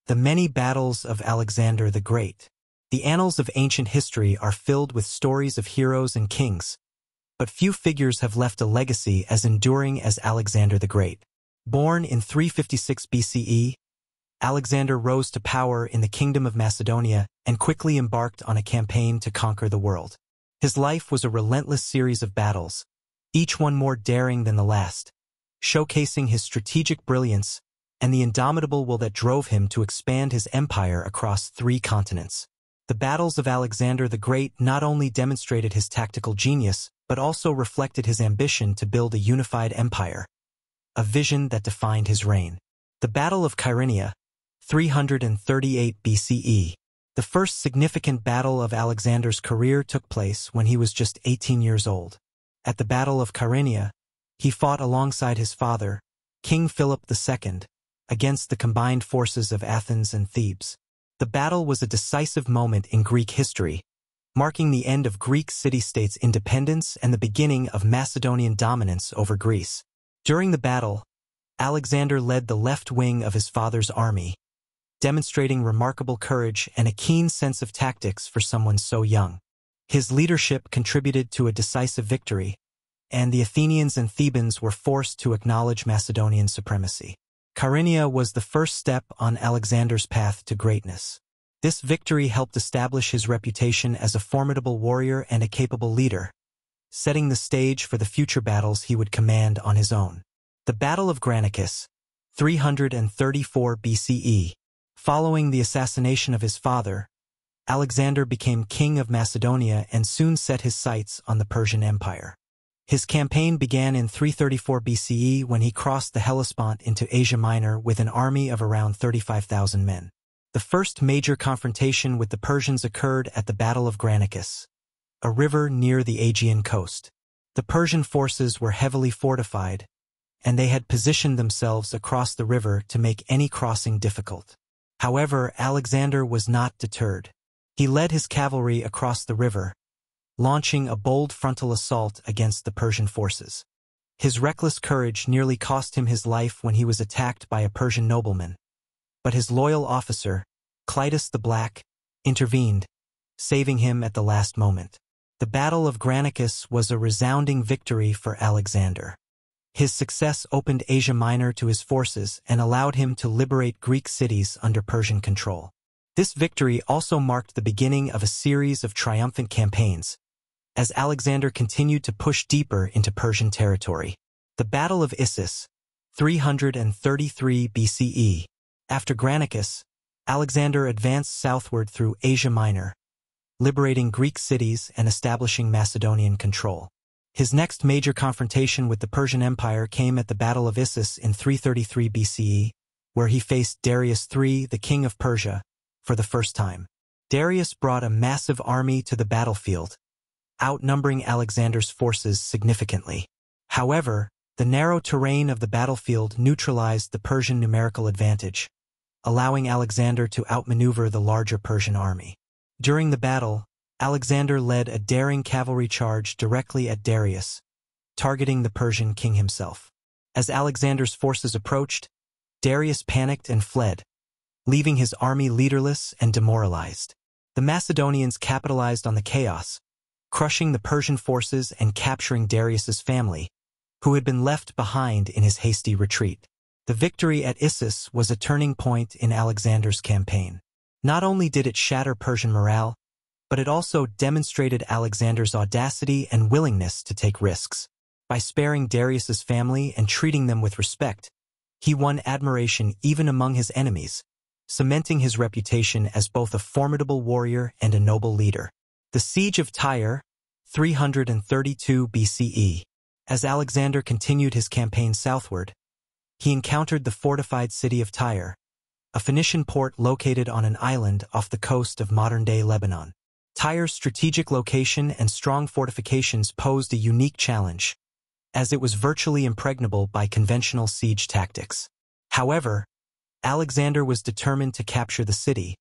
The many battles of Alexander the Great. The annals of ancient history are filled with stories of heroes and kings, but few figures have left a legacy as enduring as Alexander the Great. Born in 356 BCE, Alexander rose to power in the Kingdom of Macedonia and quickly embarked on a campaign to conquer the world. His life was a relentless series of battles, each one more daring than the last, showcasing his strategic brilliance and the indomitable will that drove him to expand his empire across 3 continents. The battles of Alexander the Great not only demonstrated his tactical genius, but also reflected his ambition to build a unified empire, a vision that defined his reign. The Battle of Kyrenia, 338 BCE. The first significant battle of Alexander's career took place when he was just 18 years old. At the Battle of Kyrenia, he fought alongside his father, King Philip II, against the combined forces of Athens and Thebes. The battle was a decisive moment in Greek history, marking the end of Greek city-states' independence and the beginning of Macedonian dominance over Greece. During the battle, Alexander led the left wing of his father's army, demonstrating remarkable courage and a keen sense of tactics for someone so young. His leadership contributed to a decisive victory, and the Athenians and Thebans were forced to acknowledge Macedonian supremacy. Kyrenia was the first step on Alexander's path to greatness. This victory helped establish his reputation as a formidable warrior and a capable leader, setting the stage for the future battles he would command on his own. The Battle of Granicus, 334 BCE. Following the assassination of his father, Alexander became king of Macedonia and soon set his sights on the Persian Empire. His campaign began in 334 BCE when he crossed the Hellespont into Asia Minor with an army of around 35,000 men. The first major confrontation with the Persians occurred at the Battle of Granicus, a river near the Aegean coast. The Persian forces were heavily fortified, and they had positioned themselves across the river to make any crossing difficult. However, Alexander was not deterred. He led his cavalry across the river, launching a bold frontal assault against the Persian forces. His reckless courage nearly cost him his life when he was attacked by a Persian nobleman, but his loyal officer, Clitus the Black, intervened, saving him at the last moment. The Battle of Granicus was a resounding victory for Alexander. His success opened Asia Minor to his forces and allowed him to liberate Greek cities under Persian control. This victory also marked the beginning of a series of triumphant campaigns, as Alexander continued to push deeper into Persian territory. The Battle of Issus, 333 BCE. After Granicus, Alexander advanced southward through Asia Minor, liberating Greek cities and establishing Macedonian control. His next major confrontation with the Persian Empire came at the Battle of Issus in 333 BCE, where he faced Darius III, the king of Persia, for the first time. Darius brought a massive army to the battlefield, outnumbering Alexander's forces significantly. However, the narrow terrain of the battlefield neutralized the Persian numerical advantage, allowing Alexander to outmaneuver the larger Persian army. During the battle, Alexander led a daring cavalry charge directly at Darius, targeting the Persian king himself. As Alexander's forces approached, Darius panicked and fled, leaving his army leaderless and demoralized. The Macedonians capitalized on the chaos, crushing the Persian forces and capturing Darius's family, who had been left behind in his hasty retreat. The victory at Issus was a turning point in Alexander's campaign. Not only did it shatter Persian morale, but it also demonstrated Alexander's audacity and willingness to take risks. By sparing Darius's family and treating them with respect, he won admiration even among his enemies, cementing his reputation as both a formidable warrior and a noble leader. The Siege of Tyre, 332 BCE. As Alexander continued his campaign southward, he encountered the fortified city of Tyre, a Phoenician port located on an island off the coast of modern-day Lebanon. Tyre's strategic location and strong fortifications posed a unique challenge, as it was virtually impregnable by conventional siege tactics. However, Alexander was determined to capture the city,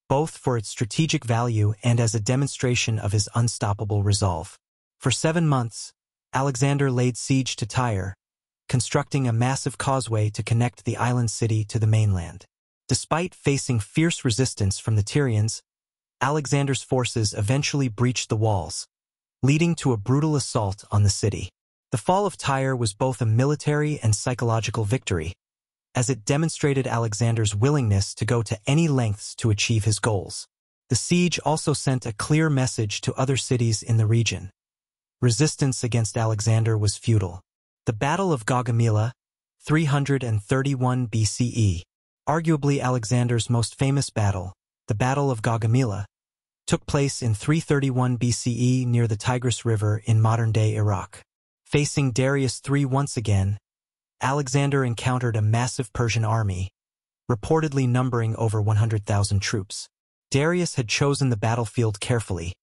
both for its strategic value and as a demonstration of his unstoppable resolve. For 7 months, Alexander laid siege to Tyre, constructing a massive causeway to connect the island city to the mainland. Despite facing fierce resistance from the Tyrians, Alexander's forces eventually breached the walls, leading to a brutal assault on the city. The fall of Tyre was both a military and psychological victory, as it demonstrated Alexander's willingness to go to any lengths to achieve his goals. The siege also sent a clear message to other cities in the region. Resistance against Alexander was futile. The Battle of Gaugamela, 331 BCE, arguably Alexander's most famous battle, the Battle of Gaugamela, took place in 331 BCE near the Tigris River in modern-day Iraq. Facing Darius III once again, Alexander encountered a massive Persian army, reportedly numbering over 100,000 troops. Darius had chosen the battlefield carefully,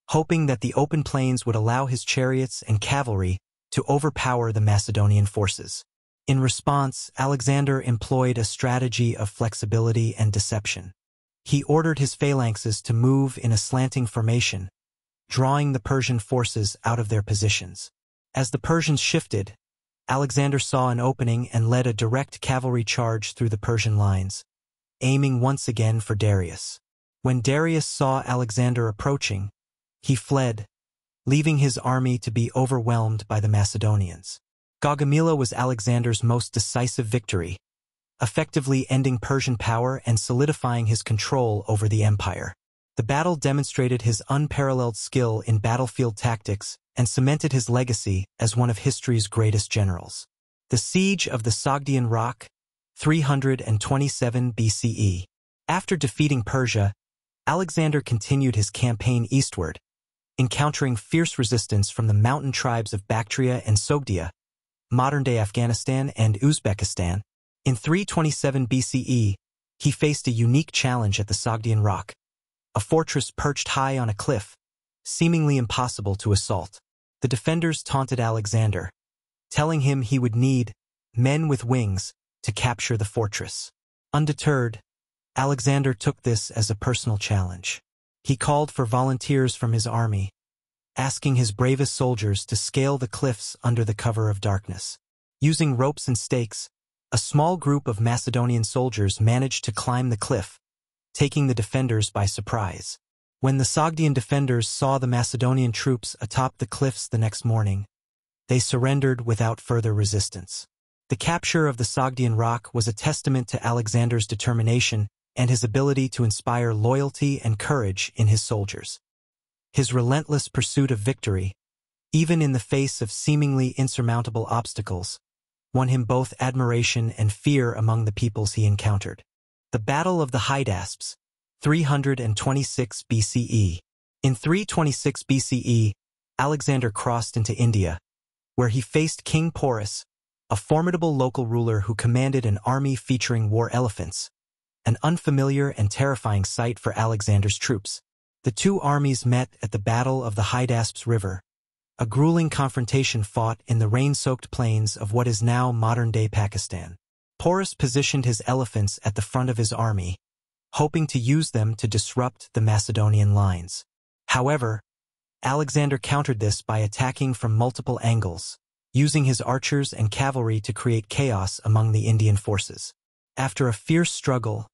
hoping that the open plains would allow his chariots and cavalry to overpower the Macedonian forces. In response, Alexander employed a strategy of flexibility and deception. He ordered his phalanxes to move in a slanting formation, drawing the Persian forces out of their positions. As the Persians shifted, Alexander saw an opening and led a direct cavalry charge through the Persian lines, aiming once again for Darius. When Darius saw Alexander approaching, he fled, leaving his army to be overwhelmed by the Macedonians. Gaugamela was Alexander's most decisive victory, effectively ending Persian power and solidifying his control over the empire. The battle demonstrated his unparalleled skill in battlefield tactics and cemented his legacy as one of history's greatest generals. The Siege of the Sogdian Rock, 327 BCE. After defeating Persia, Alexander continued his campaign eastward, encountering fierce resistance from the mountain tribes of Bactria and Sogdia, modern-day Afghanistan and Uzbekistan. In 327 BCE, he faced a unique challenge at the Sogdian Rock, a fortress perched high on a cliff, seemingly impossible to assault. The defenders taunted Alexander, telling him he would need men with wings to capture the fortress. Undeterred, Alexander took this as a personal challenge. He called for volunteers from his army, asking his bravest soldiers to scale the cliffs under the cover of darkness. Using ropes and stakes, a small group of Macedonian soldiers managed to climb the cliff, taking the defenders by surprise. When the Sogdian defenders saw the Macedonian troops atop the cliffs the next morning, they surrendered without further resistance. The capture of the Sogdian Rock was a testament to Alexander's determination and his ability to inspire loyalty and courage in his soldiers. His relentless pursuit of victory, even in the face of seemingly insurmountable obstacles, won him both admiration and fear among the peoples he encountered. The Battle of the Hydaspes, 326 BCE. In 326 BCE, Alexander crossed into India, where he faced King Porus, a formidable local ruler who commanded an army featuring war elephants, an unfamiliar and terrifying sight for Alexander's troops. The two armies met at the Battle of the Hydaspes River, a grueling confrontation fought in the rain-soaked plains of what is now modern-day Pakistan. Porus positioned his elephants at the front of his army, hoping to use them to disrupt the Macedonian lines. However, Alexander countered this by attacking from multiple angles, using his archers and cavalry to create chaos among the Indian forces. After a fierce struggle,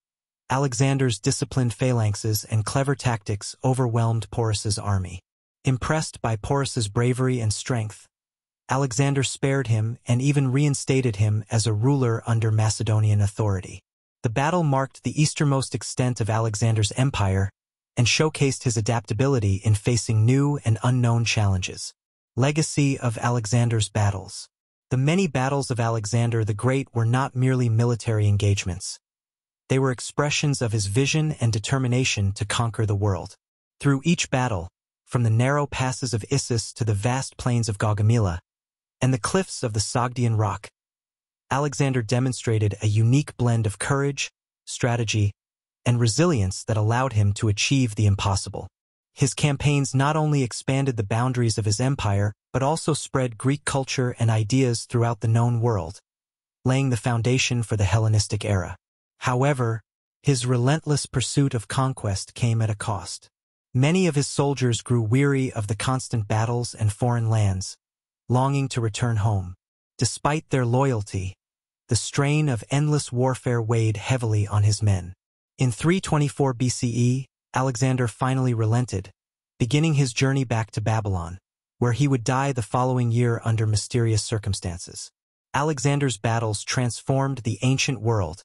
Alexander's disciplined phalanxes and clever tactics overwhelmed Porus's army. Impressed by Porus's bravery and strength, Alexander spared him and even reinstated him as a ruler under Macedonian authority. The battle marked the easternmost extent of Alexander's empire and showcased his adaptability in facing new and unknown challenges. Legacy of Alexander's battles. The many battles of Alexander the Great were not merely military engagements. They were expressions of his vision and determination to conquer the world. Through each battle, from the narrow passes of Issus to the vast plains of Gaugamela and the cliffs of the Sogdian Rock, Alexander demonstrated a unique blend of courage, strategy, and resilience that allowed him to achieve the impossible. His campaigns not only expanded the boundaries of his empire, but also spread Greek culture and ideas throughout the known world, laying the foundation for the Hellenistic era. However, his relentless pursuit of conquest came at a cost. Many of his soldiers grew weary of the constant battles and foreign lands, longing to return home. Despite their loyalty, the strain of endless warfare weighed heavily on his men. In 324 BCE, Alexander finally relented, beginning his journey back to Babylon, where he would die the following year under mysterious circumstances. Alexander's battles transformed the ancient world,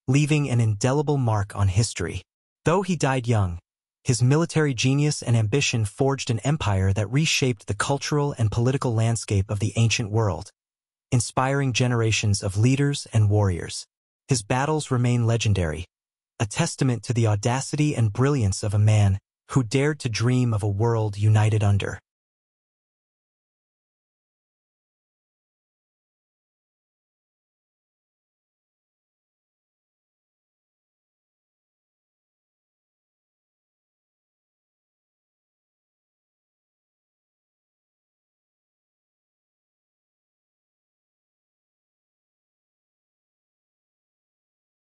leaving an indelible mark on history. Though he died young, his military genius and ambition forged an empire that reshaped the cultural and political landscape of the ancient world, inspiring generations of leaders and warriors. His battles remain legendary, a testament to the audacity and brilliance of a man who dared to dream of a world united under